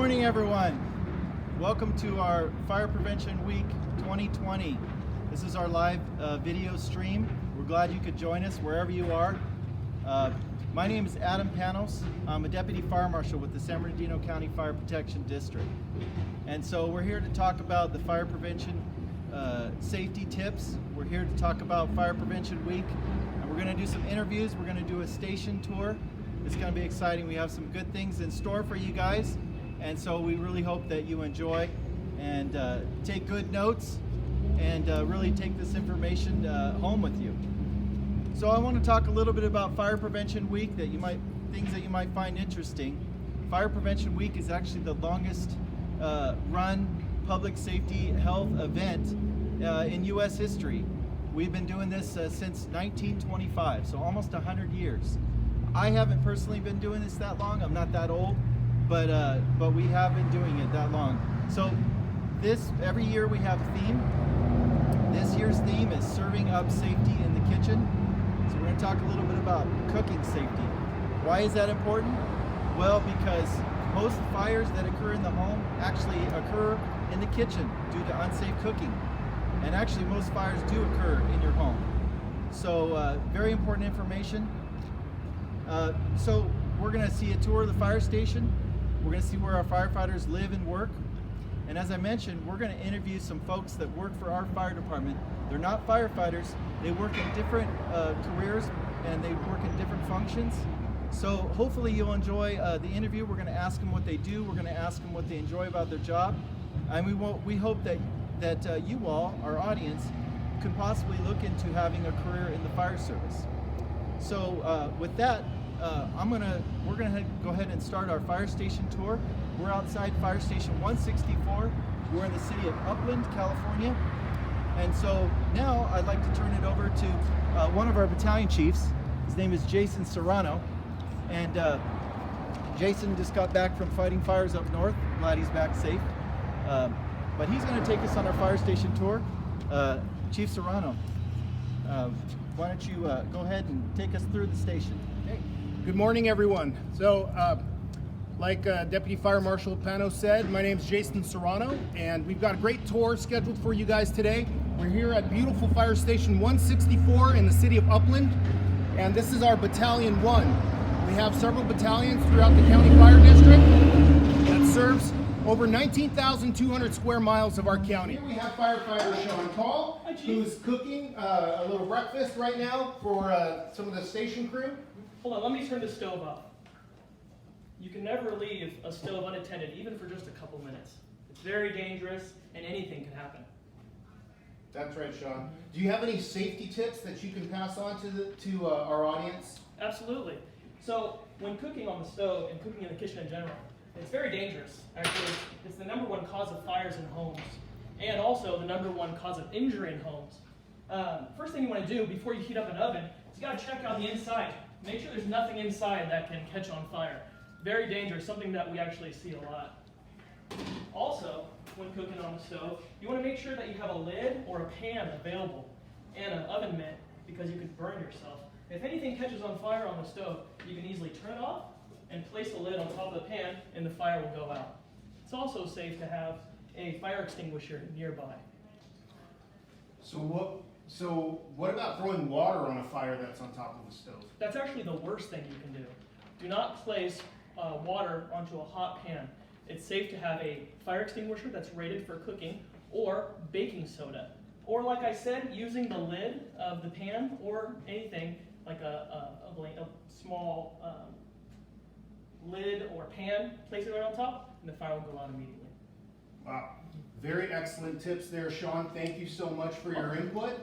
morning, everyone. Welcome to our Fire Prevention Week 2020. This is our live video stream. We're glad you could join us wherever you are. My name is Adam Panos. I'm a Deputy Fire Marshal with the San Bernardino County Fire Protection District. And so we're here to talk about the fire prevention safety tips. We're here to talk about Fire Prevention Week. And we're going to do some interviews. We're going to do a station tour. It's going to be exciting. We have some good things in store for you guys. And so we really hope that you enjoy and take good notes and really take this information home with you. So I want to talk a little bit about Fire Prevention Week, things that you might find interesting. Fire Prevention Week is actually the longest run public safety health event in U.S. history. We've been doing this since 1925, so almost 100 years. I haven't personally been doing this that long. I'm not that old, but we have been doing it that long. So every year we have a theme. This year's theme is serving up safety in the kitchen. So we're going to talk a little bit about cooking safety. Why is that important? Well, because most fires that occur in the home actually occur in the kitchen due to unsafe cooking. And actually most fires do occur in your home. So very important information. So we're going to see a tour of the fire station. We're going to see where our firefighters live and work. And as I mentioned, we're going to interview some folks that work for our fire department. They're not firefighters. They work in different careers and they work in different functions. So hopefully you'll enjoy the interview. We're going to ask them what they do. We're going to ask them what they enjoy about their job. And we hope that you all, our audience, can possibly look into having a career in the fire service. So with that, we're gonna go ahead and start our fire station tour. We're outside Fire Station 164. We're in the city of Upland, California. And so now I'd like to turn it over to one of our battalion chiefs. His name is Jason Serrano. And Jason just got back from fighting fires up north. Glad he's back safe. But he's gonna take us on our fire station tour. Chief Serrano, why don't you go ahead and take us through the station. Okay. Good morning, everyone. So, like Deputy Fire Marshal Panos said, my name is Jason Serrano, and we've got a great tour scheduled for you guys today. We're here at beautiful Fire Station 164 in the city of Upland, and this is our Battalion 1. We have several battalions throughout the County Fire District that serves over 19,200 square miles of our county. Here we have firefighter Sean Paul, who's cooking a little breakfast right now for some of the station crew. Hold on, let me turn the stove off. You can never leave a stove unattended, even for just a couple minutes. It's very dangerous, and anything can happen. That's right, Sean. Do you have any safety tips that you can pass on to our audience? Absolutely. So, when cooking on the stove and cooking in the kitchen in general, it's very dangerous. Actually, it's the #1 cause of fires in homes, and also the #1 cause of injury in homes. First thing you want to do before you heat up an oven is you got to check out the inside. Make sure there's nothing inside that can catch on fire. Very dangerous, something that we actually see a lot. Also, when cooking on the stove, you want to make sure that you have a lid or a pan available and an oven mitt because you could burn yourself. If anything catches on fire on the stove, you can easily turn it off and place the lid on top of the pan and the fire will go out. It's also safe to have a fire extinguisher nearby. So what about throwing water on a fire that's on top of the stove? That's actually the worst thing you can do. Do not place water onto a hot pan. It's safe to have a fire extinguisher that's rated for cooking or baking soda. Or like I said, using the lid of the pan or anything like a small lid or pan, place it right on top, and the fire will go out immediately. Wow. Very excellent tips there, Sean. Thank you so much for your input.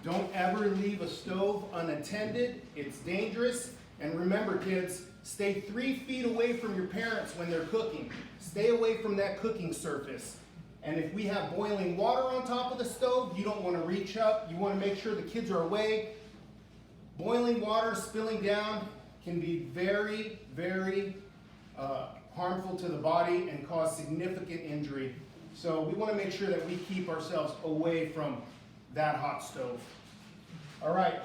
Don't ever leave a stove unattended. It's dangerous. And remember, kids, stay 3 feet away from your parents when they're cooking. Stay away from that cooking surface. And if we have boiling water on top of the stove, you don't want to reach up. You want to make sure the kids are away. Boiling water spilling down can be very, very harmful to the body and cause significant injury. So we want to make sure that we keep ourselves away from that hot stove. All right.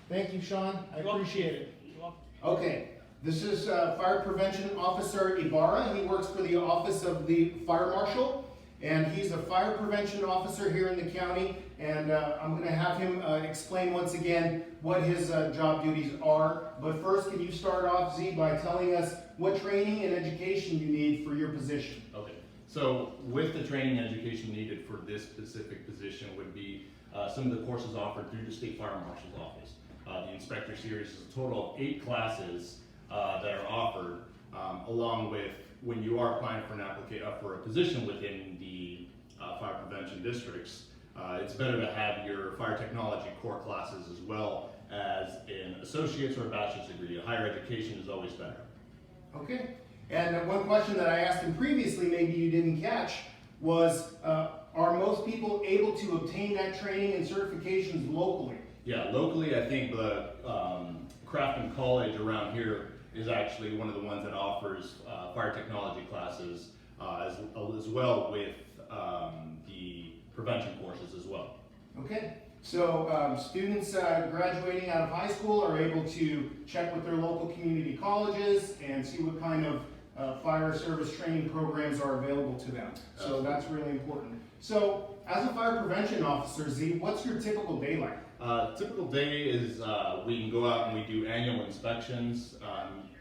Thank you, Sean. I appreciate it. You're welcome. Okay. This is Fire Prevention Officer Ibarra. He works for the Office of the Fire Marshal, and he's a fire prevention officer here in the county. And I'm going to have him explain once again what his job duties are. But first, can you start off, Z, by telling us what training and education you need for your position? Okay, so with the training and education needed for this specific position would be some of the courses offered through the State Fire Marshal's Office. The Inspector Series is a total of 8 classes that are offered, along with when you are applying for a position within the fire prevention districts. It's better to have your fire technology core classes as well as an associate's or a bachelor's degree. Higher education is always better. Okay. And one question that I asked him previously, maybe you didn't catch, was are most people able to obtain that training and certifications locally? Yeah, locally, I think the Crafton College around here is actually one of the ones that offers fire technology classes as well with the prevention courses as well. Okay, so students graduating out of high school are able to check with their local community colleges and see what kind of fire service training programs are available to them. So that's really important. So as a fire prevention officer, Z, what's your typical day like? Typical day is we can go out and we do annual inspections.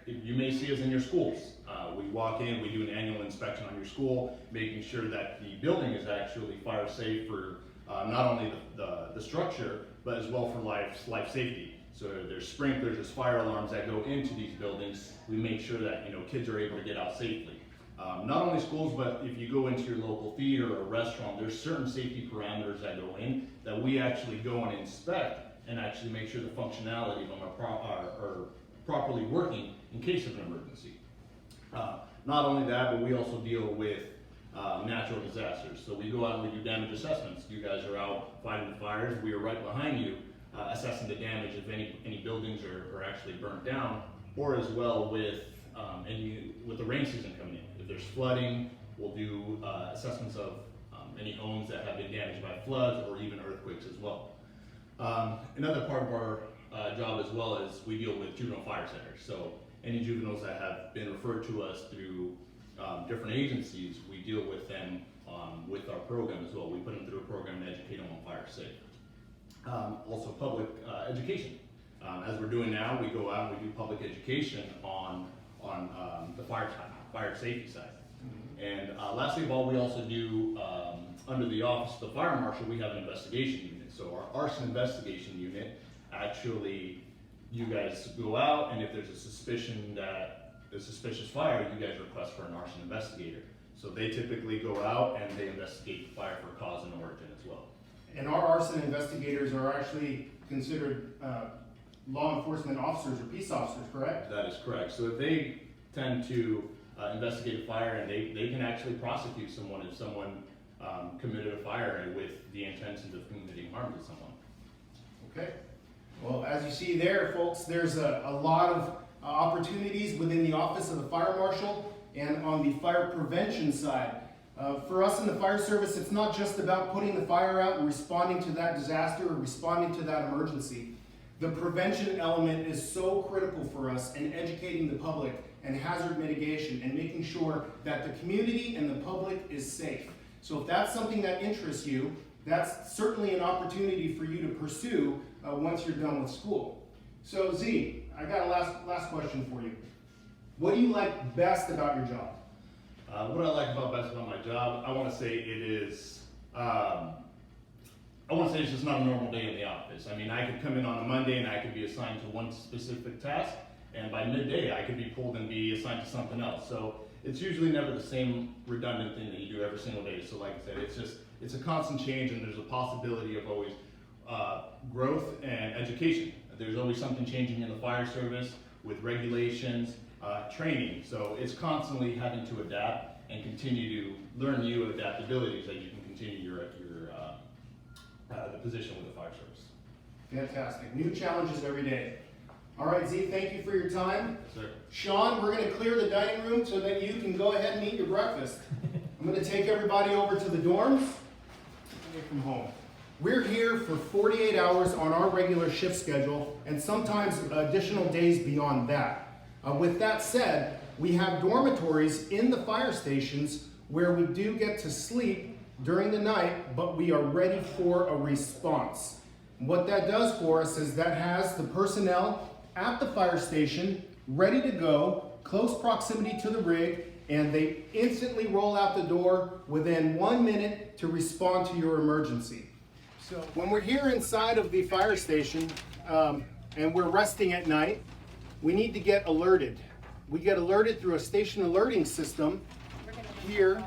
You may see us in your schools. We walk in, we do an annual inspection on your school, making sure that the building is actually fire safe for not only the structure, but as well for life safety. So there's sprinklers, there's fire alarms that go into these buildings. We make sure that kids are able to get out safely. Not only schools, but if you go into your local theater or restaurant, there's certain safety parameters that go in that we actually go and inspect and actually make sure the functionality of them are properly working in case of an emergency. Not only that, but we also deal with natural disasters. So we go out and we do damage assessments. You guys are out fighting the fires. We are right behind you assessing the damage if any buildings are actually burnt down, or as well with the rain season coming in. If there's flooding, we'll do assessments of any homes that have been damaged by floods or even earthquakes as well. Another part of our job as well is we deal with juvenile fire centers. So any juveniles that have been referred to us through different agencies, we deal with them with our program as well. We put them through a program to educate them on fire safe. Also public education. As we're doing now, we go out and we do public education on the fire safety side. And lastly of all, we also do, under the Office of the Fire Marshal, we have an investigation unit. So our arson investigation unit, actually, you guys go out, and if there's a suspicion that a suspicious fire, you guys request for an arson investigator. So they typically go out and they investigate the fire for cause and origin as well. And our arson investigators are actually considered law enforcement officers or peace officers, correct? That is correct. So if they tend to investigate a fire, and they can actually prosecute someone if someone committed a fire with the intentions of committing harm to someone. Okay. Well, as you see there, folks, there's a lot of opportunities within the Office of the Fire Marshal and on the fire prevention side. For us in the fire service, it's not just about putting the fire out and responding to that disaster or responding to that emergency. The prevention element is so critical for us in educating the public and hazard mitigation and making sure that the community and the public is safe. So if that's something that interests you, that's certainly an opportunity for you to pursue once you're done with school. So Z, I got a last question for you. What do you like best about your job? What I like best about my job, I want to say it is, it's just not a normal day in the office. I mean, I could come in on a Monday and I could be assigned to one specific task, and by midday I could be pulled and be assigned to something else. So it's usually never the same redundant thing that you do every single day. So like I said, it's a constant change, and there's a possibility of always growth and education. There's always something changing in the fire service with regulations, training. So it's constantly having to adapt and continue to learn new adaptabilities that you can continue the position with the fire service. Fantastic. New challenges every day. All right, Z, thank you for your time. Yes, sir. Sean, we're going to clear the dining room so that you can go ahead and eat your breakfast. I'm going to take everybody over to the dorms away from home. We're here for 48 hours on our regular shift schedule and sometimes additional days beyond that. With that said, we have dormitories in the fire stations where we do get to sleep during the night, but we are ready for a response. What that does for us is that has the personnel at the fire station ready to go, close proximity to the rig, and they instantly roll out the door within 1 minute to respond to your emergency. So when we're here inside of the fire station and we're resting at night, we need to get alerted. We get alerted through a station alerting system here.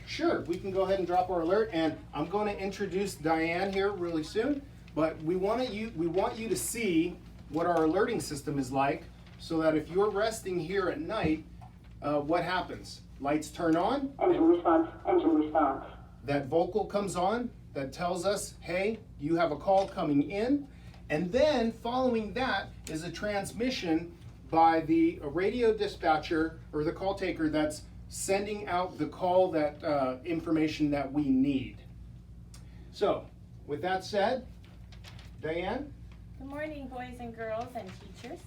Sure, we can go ahead and drop our alert, and I'm going to introduce Diane here really soon, but we want you to see what our alerting system is like, so that if you're resting here at night, what happens? Lights turn on. Engine response, engine response. That vocal comes on that tells us, hey, you have a call coming in. And then following that is a transmission by the radio dispatcher or the call taker that's sending out the call that information that we need. So with that said, Diane? Good morning, boys and girls and teachers.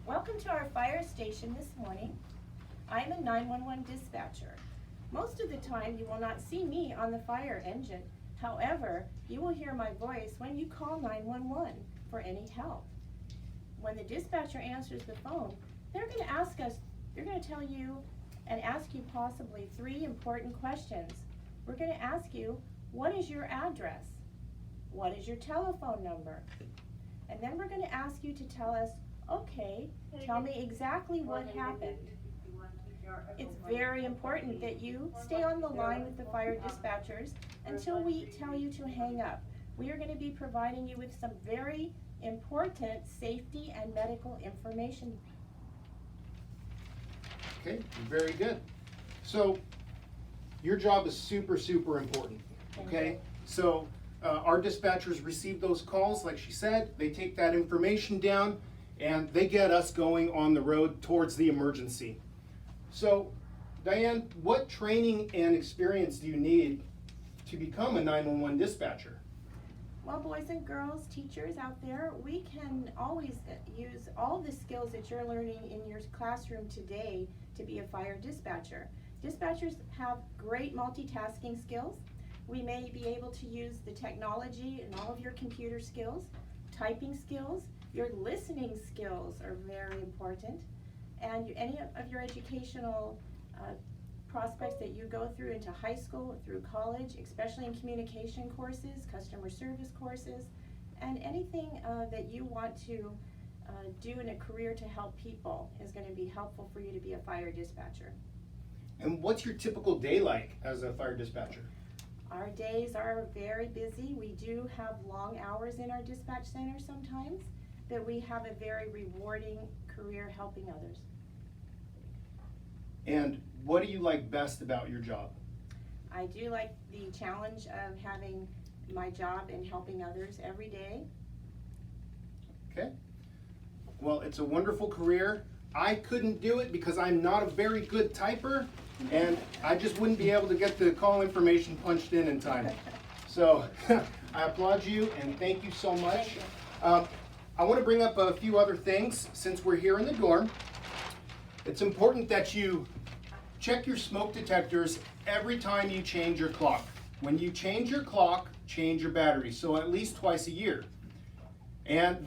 Welcome to our fire station this morning. I'm a 911 dispatcher. Most of the time you will not see me on the fire engine. However, you will hear my voice when you call 911 for any help. When the dispatcher answers the phone, they're going to tell you and ask you possibly 3 important questions. We're going to ask you, what is your address? What is your telephone number? And then we're going to ask you to tell us, okay, tell me exactly what happened. It's very important that you stay on the line with the fire dispatchers until we tell you to hang up. We are going to be providing you with some very important safety and medical information. Okay, very good. So your job is super, super important, okay? So our dispatchers receive those calls, like she said, they take that information down, and they get us going on the road towards the emergency. So, Diane, what training and experience do you need to become a 911 dispatcher? Well, boys and girls, teachers out there, we can always use all the skills that you're learning in your classroom today to be a fire dispatcher. Dispatchers have great multitasking skills. We may be able to use the technology and all of your computer skills, typing skills, your listening skills are very important, and any of your educational prospects that you go through into high school, through college, especially in communication courses, customer service courses, and anything that you want to do in a career to help people is going to be helpful for you to be a fire dispatcher. And what's your typical day like as a fire dispatcher? Our days are very busy. We do have long hours in our dispatch center sometimes, but we have a very rewarding career helping others. And what do you like best about your job? I do like the challenge of having my job and helping others every day. Okay. Well, it's a wonderful career. I couldn't do it because I'm not a very good typer, and I just wouldn't be able to get the call information punched in time. So I applaud you and thank you so much. I want to bring up a few other things since we're here in the dorm. It's important that you check your smoke detectors every time you change your clock. When you change your clock, change your battery, so at least twice a year. And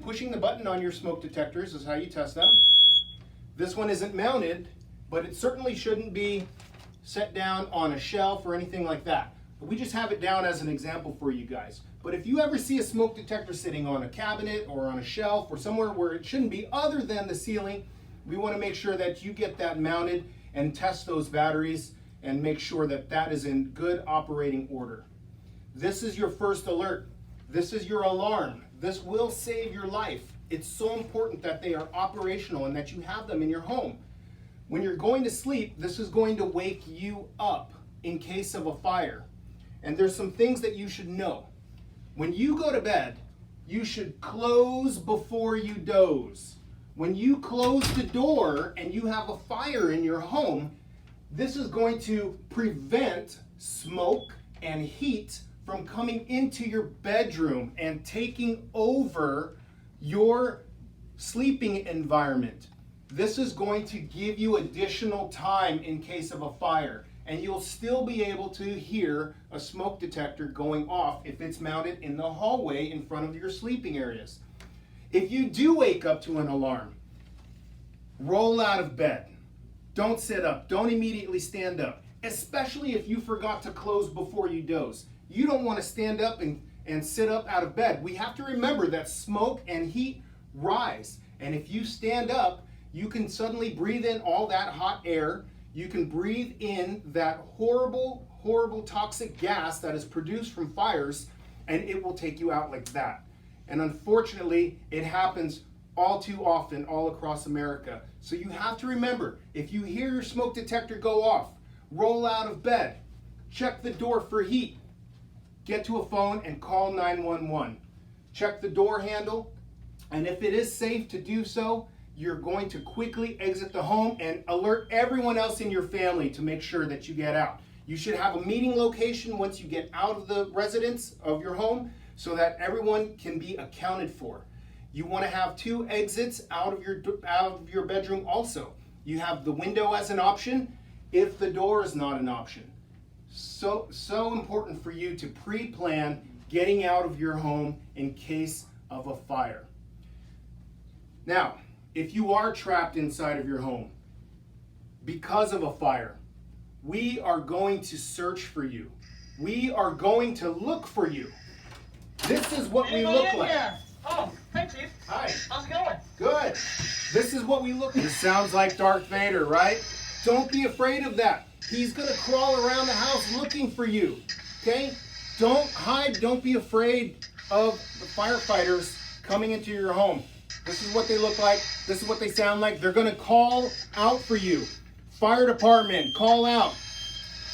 pushing the button on your smoke detectors is how you test them. This one isn't mounted, but it certainly shouldn't be set down on a shelf or anything like that. But we just have it down as an example for you guys. But if you ever see a smoke detector sitting on a cabinet or on a shelf or somewhere where it shouldn't be other than the ceiling, we want to make sure that you get that mounted and test those batteries and make sure that that is in good operating order. This is your first alert. This is your alarm. This will save your life. It's so important that they are operational and that you have them in your home. When you're going to sleep, this is going to wake you up in case of a fire. And there's some things that you should know. When you go to bed, you should close before you doze. When you close the door and you have a fire in your home, this is going to prevent smoke and heat from coming into your bedroom and taking over your sleeping environment. This is going to give you additional time in case of a fire, and you'll still be able to hear a smoke detector going off if it's mounted in the hallway in front of your sleeping areas. If you do wake up to an alarm, roll out of bed. Don't sit up. Don't immediately stand up, especially if you forgot to close before you doze. You don't want to stand up and sit up out of bed. We have to remember that smoke and heat rise, and if you stand up, you can suddenly breathe in all that hot air. You can breathe in that horrible, horrible toxic gas that is produced from fires, and it will take you out like that. And unfortunately, it happens all too often all across America. So you have to remember, if you hear your smoke detector go off, roll out of bed, check the door for heat, get to a phone and call 911. Check the door handle, and if it is safe to do so, you're going to quickly exit the home and alert everyone else in your family to make sure that you get out. You should have a meeting location once you get out of the residence of your home so that everyone can be accounted for. You want to have 2 exits out of your bedroom also. You have the window as an option if the door is not an option. So important for you to pre-plan getting out of your home in case of a fire. Now, if you are trapped inside of your home because of a fire, we are going to search for you. We are going to look for you. This is what we look like. Oh, hey Chief. Hi. How's it going? Good. This is what we look like. This sounds like Darth Vader, right? Don't be afraid of that. He's going to crawl around the house looking for you. Okay? Don't hide. Don't be afraid of the firefighters coming into your home. This is what they look like. This is what they sound like. They're going to call out for you. Fire department, call out.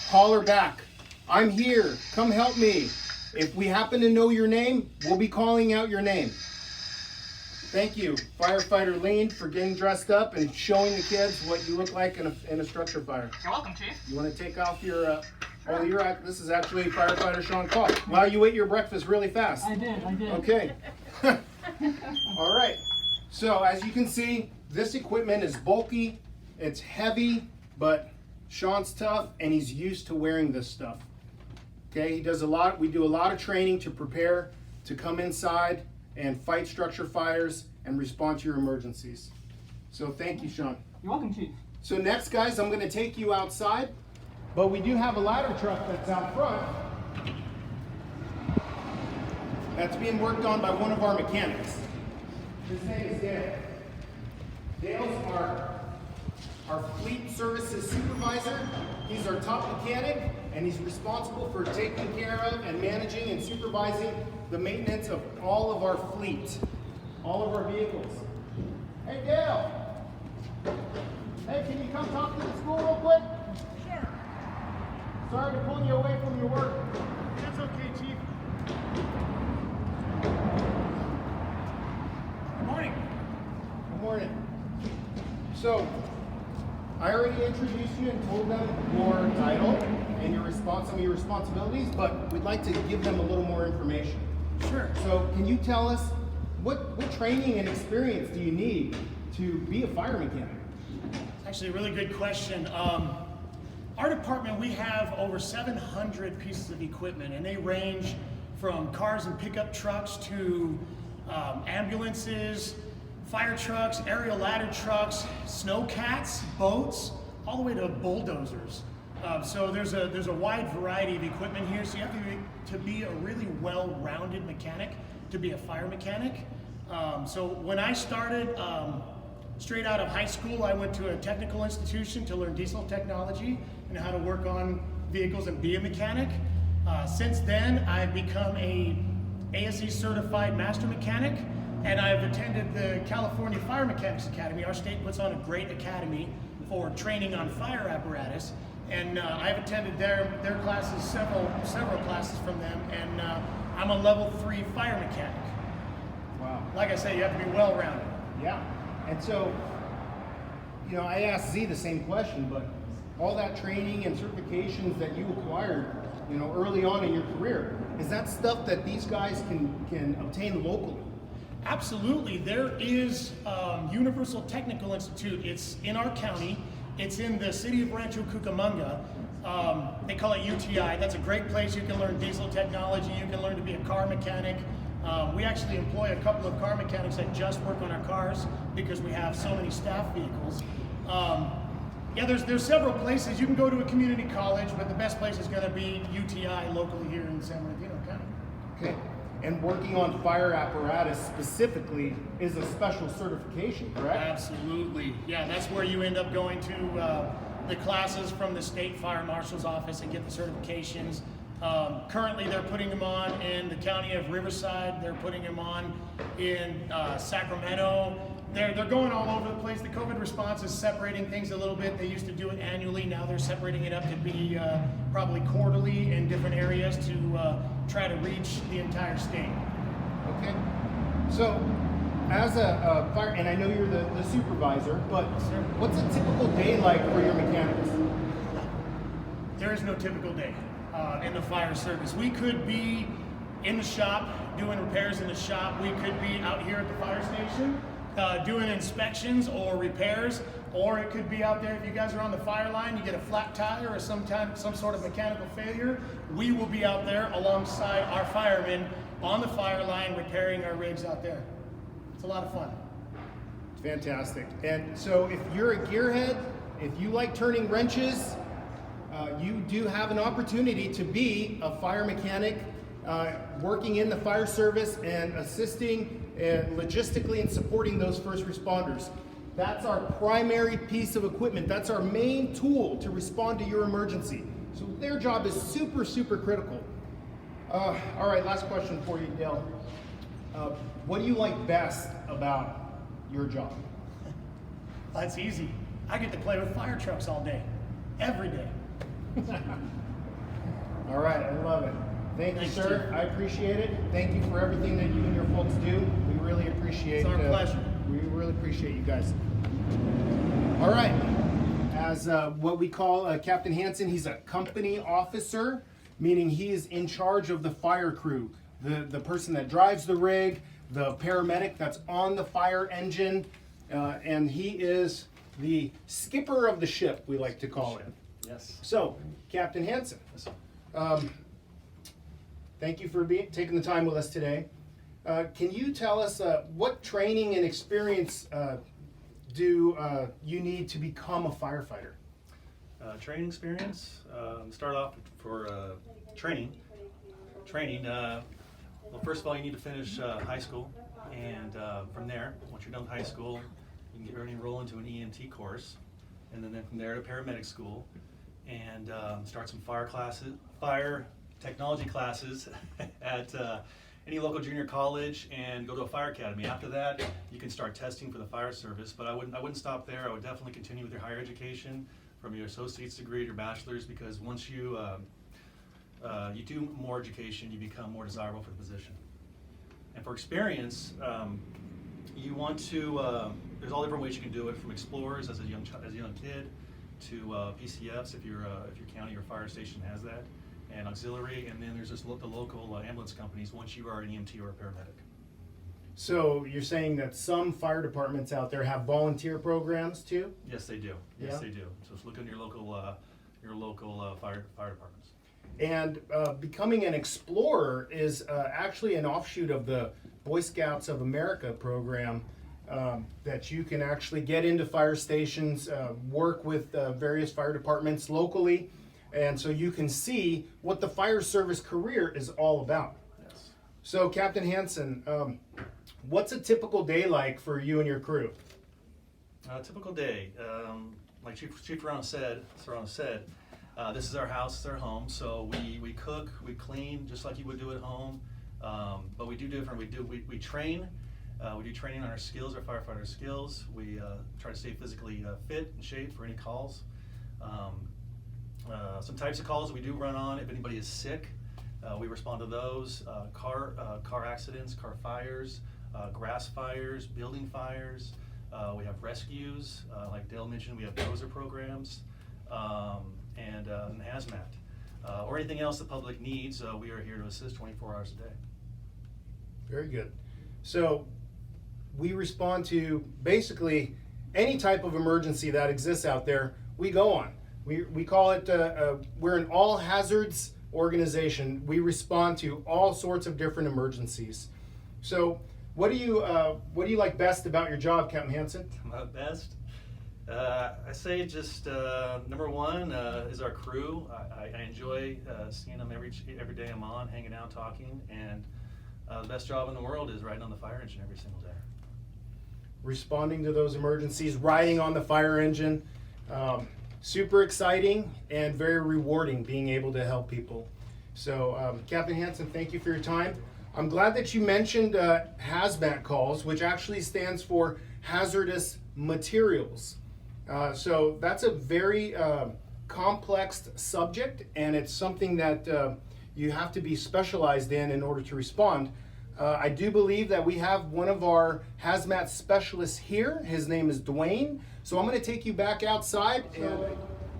Holler back. I'm here. Come help me. If we happen to know your name, we'll be calling out your name. Thank you, Firefighter Lean, for getting dressed up and showing the kids what you look like in a structure fire. You're welcome, Chief. You want to take off your, this is actually Firefighter Sean Call. Wow, you ate your breakfast really fast. I did. Okay. All right. So as you can see, this equipment is bulky, it's heavy, but Sean's tough and he's used to wearing this stuff. Okay, we do a lot of training to prepare to come inside and fight structure fires and respond to your emergencies. So thank you, Sean. You're welcome, Chief. So next, guys, I'm gonna take you outside, but we do have a ladder truck that's out front that's being worked on by one of our mechanics. His name is Dale. Dale's our fleet services supervisor. He's our top mechanic, and he's responsible for taking care of and managing and supervising the maintenance of all of our fleet, all of our vehicles. Hey, Dale. Hey, can you come talk to the school real quick? Sure. Sorry to pull you away from your work. That's okay, Chief. Good morning. Good morning. So, I already introduced you and told them your title and some of your responsibilities, but we'd like to give them a little more information. Sure. So, can you tell us what training and experience do you need to be a fire mechanic? It's actually a really good question. Our department, we have over 700 pieces of equipment, and they range from cars and pickup trucks to ambulances, fire trucks, aerial ladder trucks, snowcats, boats, all the way to bulldozers. So there's a wide variety of equipment here. So you have to be a really well-rounded mechanic to be a fire mechanic. So when I started, straight out of high school, I went to a technical institution to learn diesel technology and how to work on vehicles and be a mechanic. Since then, I've become a ASE certified master mechanic, and I've attended the California Fire Mechanics Academy. Our state puts on a great academy for training on fire apparatus, and I've attended their classes, several classes from them, and I'm a level 3 fire mechanic. Wow. Like I say, you have to be well-rounded. Yeah. And so, I asked Z the same question, but all that training and certifications that you acquired, early on in your career, is that stuff that these guys can obtain locally? Absolutely. There is Universal Technical Institute. It's in our county. It's in the city of Rancho Cucamonga. They call it UTI. That's a great place. You can learn diesel technology. You can learn to be a car mechanic. We actually employ a couple of car mechanics that just work on our cars because we have so many staff vehicles. Yeah, there's several places. You can go to a community college, but the best place is going to be UTI locally here in San Bernardino County. Okay. And working on fire apparatus specifically is a special certification, correct? Absolutely. Yeah, that's where you end up going to the classes from the state fire marshal's office and get the certifications. Currently, they're putting them on in the county of Riverside. They're putting them on in Sacramento. They're going all over the place. The COVID response is separating things a little bit. They used to do it annually. Now they're separating it up to be probably quarterly in different areas to try to reach the entire state. Okay. So, as a fire, and I know you're the supervisor, but what's a typical day like for your mechanics? There is no typical day in the fire service. We could be in the shop doing repairs in the shop. We could be out here at the fire station doing inspections or repairs, or it could be out there. If you guys are on the fire line, you get a flat tire or some sort of mechanical failure, we will be out there alongside our firemen on the fire line repairing our rigs out there. It's a lot of fun. Fantastic. And so if you're a gearhead, if you like turning wrenches, you do have an opportunity to be a fire mechanic working in the fire service and assisting logistically and supporting those first responders. That's our primary piece of equipment. That's our main tool to respond to your emergency. So their job is super, super critical. All right, last question for you, Dale. What do you like best about your job? That's easy. I get to play with fire trucks all day, every day. All right, I love it. Thank you, Thanks, sir. Chief. I appreciate it. Thank you for everything that you and your folks do. We really appreciate it. It's our pleasure. We really appreciate you guys. All right. As what we call Captain Hansen, he's a company officer, meaning he is in charge of the fire crew, the person that drives the rig, the paramedic that's on the fire engine, and he is the skipper of the ship, we like to call it. Yes. So, Captain Hansen, thank you for taking the time with us today. Can you tell us what training and experience do you need to become a firefighter? Training experience. Start off for training. Well, first of all, you need to finish high school, and from there, once you're done with high school, you can get ready to roll into an EMT course, and then from there to paramedic school, and start some fire technology classes at any local junior college, and go to a fire academy. After that, you can start testing for the fire service, but I wouldn't stop there. I would definitely continue with your higher education from your associate's degree to your bachelor's, because once you you do more education, you become more desirable for the position. And for experience, you want to, there's all different ways you can do it, from explorers as a young kid to PCFs if your county or fire station has that, and auxiliary, and then there's just the local ambulance companies once you are an EMT or a paramedic. So you're saying that some fire departments out there have volunteer programs too? Yes, they do. Yes, Yeah? they do. So just look in your local fire departments. And becoming an explorer is actually an offshoot of the Boy Scouts of America program that you can actually get into fire stations, work with various fire departments locally, and so you can see what the fire service career is all about. Yes. So Captain Hansen, what's a typical day like for you and your crew? A typical day, like Chief Serrano said, this is our house, it's our home. So we cook, we clean, just like you would do at home. But we do different. We train. We do training on our skills, our firefighter skills. We try to stay physically fit and shape for any calls. Some types of calls that we do run on. If anybody is sick, we respond to those. Car accidents, car fires, grass fires, building fires. We have rescues, like Dale mentioned. We have dozer programs, and hazmat, or anything else the public needs. We are here to assist 24 hours a day. Very good. So we respond to basically any type of emergency that exists out there, we go on. We call it, we're an all hazards organization. We respond to all sorts of different emergencies. So what do you like best about your job, Captain Hansen? My best? I say just number one is our crew. I enjoy seeing them every day I'm on, hanging out, talking, and the best job in the world is riding on the fire engine every single day. Responding to those emergencies, riding on the fire engine. Super exciting and very rewarding being able to help people. So Captain Hansen, thank you for your time. I'm glad that you mentioned hazmat calls, which actually stands for hazardous materials. So that's a very complex subject, and it's something that you have to be specialized in order to respond. I do believe that we have one of our hazmat specialists here. His name is Dwayne. So I'm going to take you back outside, and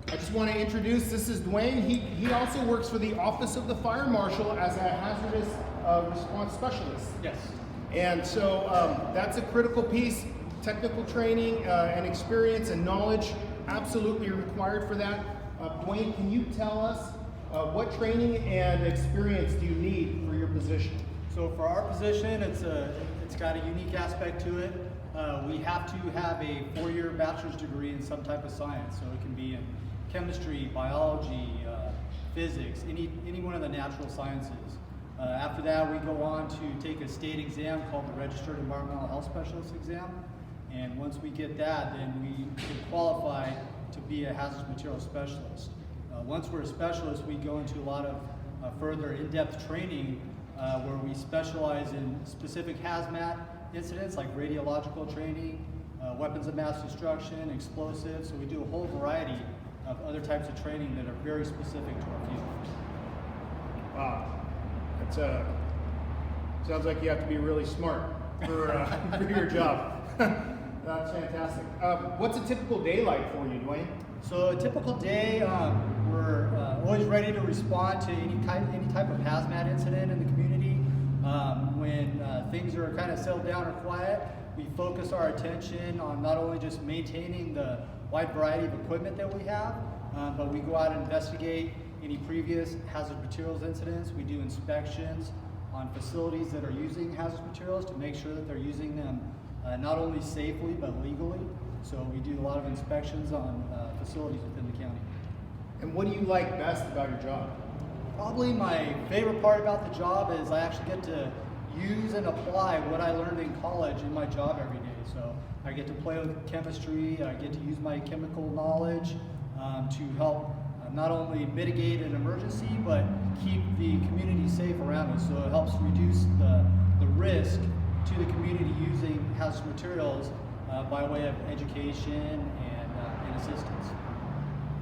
I just want to introduce, this is Dwayne. He also works for the Office of the Fire Marshal as a hazardous response specialist. Yes. And so that's a critical piece. Technical training and experience and knowledge absolutely required for that. Dwayne, can you tell us what training and experience do you need for your position? So for our position, it's got a unique aspect to it. We have to have a 4-year bachelor's degree in some type of science. So it can be in chemistry, biology, physics, any one of the natural sciences. After that, we go on to take a state exam called the Registered Environmental Health Specialist exam. And once we get that, then we can qualify to be a hazardous material specialist. Once we're a specialist, we go into a lot of further in-depth training where we specialize in specific hazmat incidents like radiological training, weapons of mass destruction, explosives. So we do a whole variety of other types of training that are very specific to our field. Wow, that's sounds like you have to be really smart for your job. That's fantastic. What's a typical day like for you, Dwayne? So a typical day, we're always ready to respond to any type of hazmat incident in the community. When things are kind of settled down or quiet, we focus our attention on not only just maintaining the wide variety of equipment that we have, but we go out and investigate any previous hazardous materials incidents. We do inspections on facilities that are using hazardous materials to make sure that they're using them not only safely but legally. So we do a lot of inspections on facilities within the county. And what do you like best about your job? Probably my favorite part about the job is I actually get to use and apply what I learned in college in my job every day. So I get to play with chemistry, I get to use my chemical knowledge to help not only mitigate an emergency, but keep the community safe around us. So it helps reduce the risk to the community using hazardous materials by way of education and assistance.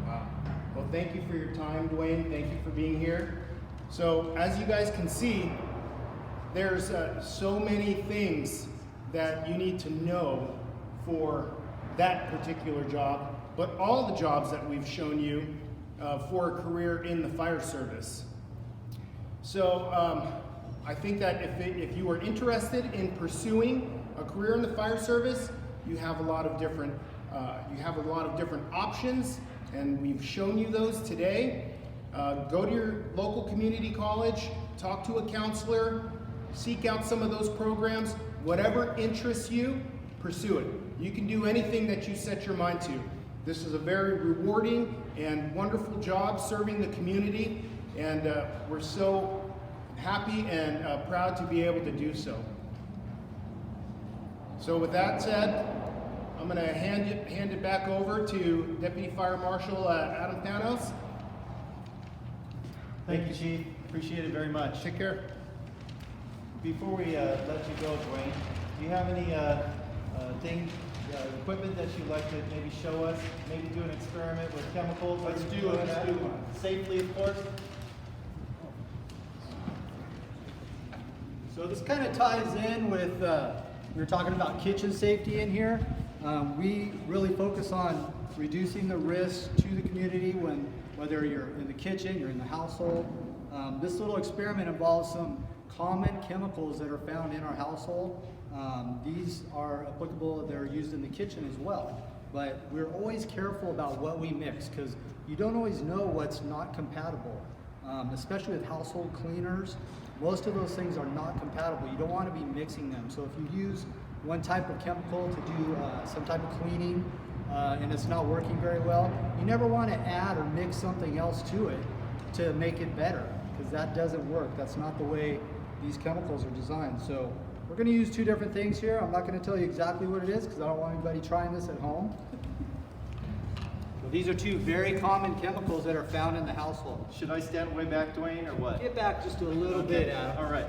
Wow. Well, thank you for your time, Dwayne. Thank you for being here. So as you guys can see, there's so many things that you need to know for that particular job, but all the jobs that we've shown you for a career in the fire service. So I think that if you are interested in pursuing a career in the fire service, you have a lot of different options, and we've shown you those today. Go to your local community college, talk to a counselor, seek out some of those programs. Whatever interests you, pursue it. You can do anything that you set your mind to. This is a very rewarding and wonderful job serving the community, and we're so happy and proud to be able to do so. So with that said, I'm going to hand it back over to Deputy Fire Marshal Adam Thanos. Thank you, Chief. Appreciate it very much. Take care. Before we let you go, Dwayne, do you have any equipment that you'd like to maybe show us? Maybe do an experiment with chemicals? Let's do one. Safely, of course. So this kind of ties in with, we were talking about kitchen safety in here. We really focus on reducing the risk to the community whether you're in the kitchen, you're in the household. This little experiment involves some common chemicals that are found in our household. These are applicable, they're used in the kitchen as well. But we're always careful about what we mix because you don't always know what's not compatible, especially with household cleaners. Most of those things are not compatible. You don't want to be mixing them. So if you use one type of chemical to do some type of cleaning and it's not working very well, you never want to add or mix something else to it to make it better, because that doesn't work. That's not the way these chemicals are designed. So we're going to use two different things here. I'm not going to tell you exactly what it is because I don't want anybody trying this at home. So these are two very common chemicals that are found in the household. Should I stand way back, Dwayne, or what? Get back just a little bit, Adam. All right.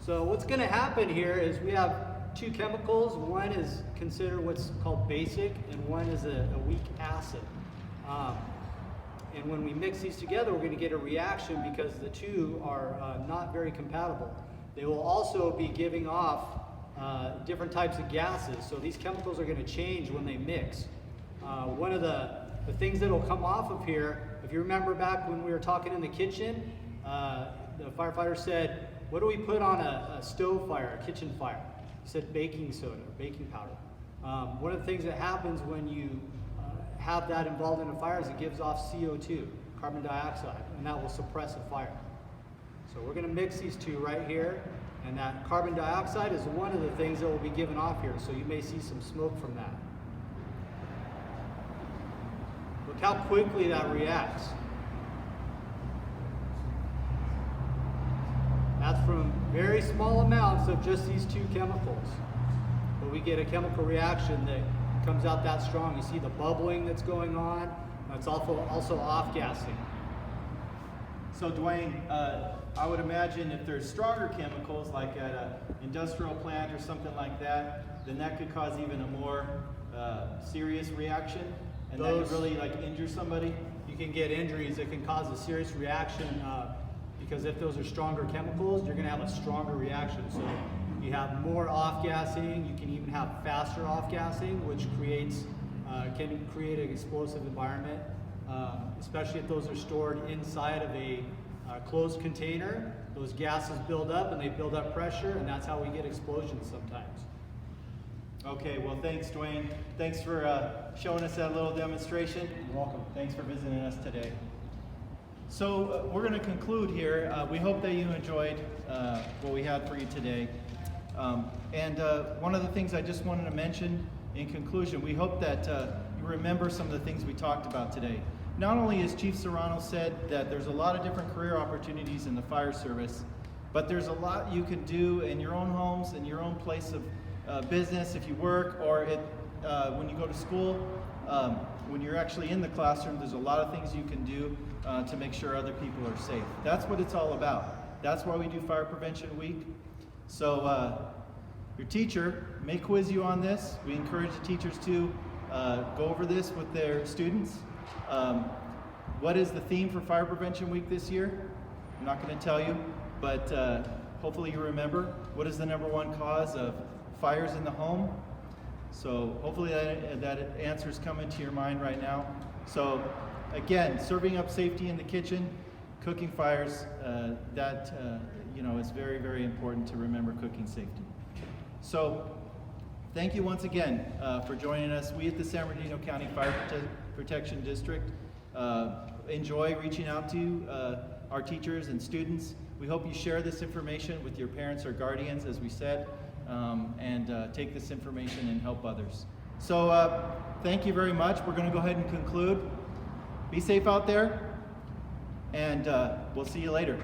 So what's going to happen here is we have two chemicals. One is considered what's called basic, and one is a weak acid. And when we mix these together, we're going to get a reaction because the two are not very compatible. They will also be giving off different types of gases. So these chemicals are going to change when they mix. One of the things that will come off of here, if you remember back when we were talking in the kitchen, the firefighter said, what do we put on a stove fire, a kitchen fire? He said baking soda or baking powder. One of the things that happens when you have that involved in a fire is it gives off CO2, carbon dioxide, and that will suppress a fire. So we're going to mix these two right here, and that carbon dioxide is one of the things that will be given off here, so you may see some smoke from that. Look how quickly that reacts. That's from very small amounts of just these two chemicals. But we get a chemical reaction that comes out that strong. You see the bubbling that's going on. That's also off-gassing. So Dwayne, I would imagine if there's stronger chemicals, like at an industrial plant or something like that, then that could cause even a more serious reaction, and that could really like injure somebody. You can get injuries that can cause a serious reaction because if those are stronger chemicals, you're going to have a stronger reaction. So you have more off-gassing. You can even have faster off-gassing, which can create an explosive environment, especially if those are stored inside of a closed container. Those gases build up and they build up pressure, and that's how we get explosions sometimes. Okay, well thanks Dwayne. Thanks for showing us that little demonstration. You're welcome. Thanks for visiting us today. So we're going to conclude here. We hope that you enjoyed what we had for you today. And one of the things I just wanted to mention in conclusion, we hope that you remember some of the things we talked about today. Not only as Chief Serrano said that there's a lot of different career opportunities in the fire service, but there's a lot you can do in your own homes, in your own place of business if you work, or when you go to school. When you're actually in the classroom, there's a lot of things you can do to make sure other people are safe. That's what it's all about. That's why we do Fire Prevention Week. So your teacher may quiz you on this. We encourage the teachers to go over this with their students. What is the theme for Fire Prevention Week this year? I'm not going to tell you, but hopefully you remember. What is the #1 cause of fires in the home? So hopefully that answer is coming to your mind right now. So again, serving up safety in the kitchen, cooking fires, is very, very important to remember cooking safety. So thank you once again for joining us. We at the San Bernardino County Fire Protection District enjoy reaching out to our teachers and students. We hope you share this information with your parents or guardians, as we said, and take this information and help others. So thank you very much. We're going to go ahead and conclude. Be safe out there, and we'll see you later.